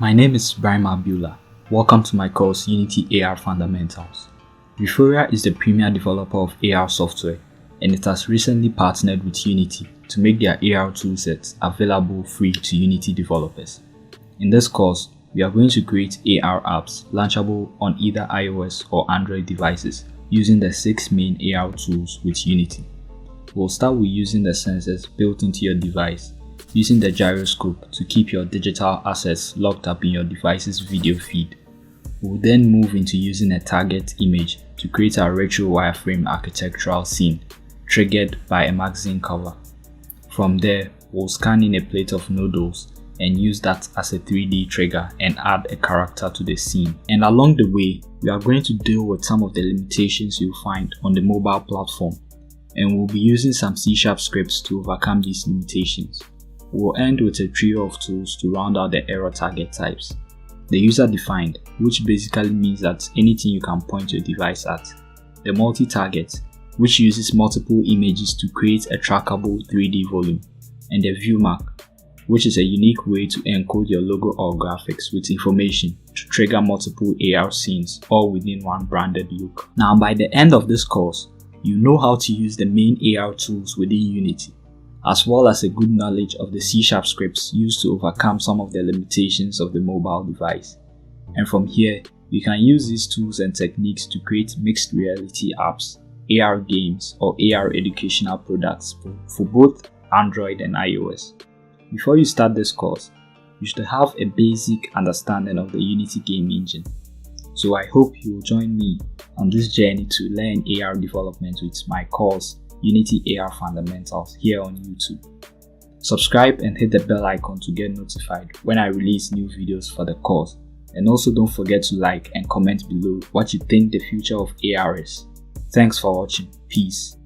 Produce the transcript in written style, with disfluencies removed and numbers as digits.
My name is Braimah Abiola. Welcome to my course Unity AR Fundamentals. Vuforia is the premier developer of AR software, and it has recently partnered with Unity to make their AR toolsets available free to Unity developers. In this course, we are going to create AR apps launchable on either iOS or Android devices using the 6 main AR tools with Unity. We'll start with using the sensors built into your device, using the gyroscope to keep your digital assets locked up in your device's video feed. We'll then move into using a target image to create a retro wireframe architectural scene triggered by a magazine cover. From there, we'll scan in a plate of noodles and use that as a 3D trigger and add a character to the scene. And along the way, we are going to deal with some of the limitations you'll find on the mobile platform, and we'll be using some C# scripts to overcome these limitations. We'll end with a trio of tools to round out the error target types. The user-defined, which basically means that anything you can point your device at. The multi-target, which uses multiple images to create a trackable 3D volume. And the view mark, which is a unique way to encode your logo or graphics with information to trigger multiple AR scenes all within one branded look. Now, by the end of this course, you know how to use the main AR tools within Unity, as well as a good knowledge of the C# scripts used to overcome some of the limitations of the mobile device. And from here, you can use these tools and techniques to create mixed reality apps, AR games, or AR educational products for both Android and iOS. Before you start this course, you should have a basic understanding of the Unity game engine. So I hope you will join me on this journey to learn AR development with my course Unity AR Fundamentals here on YouTube. Subscribe and hit the bell icon to get notified when I release new videos for the course, and also don't forget to like and comment below what you think the future of AR is. Thanks for watching. Peace.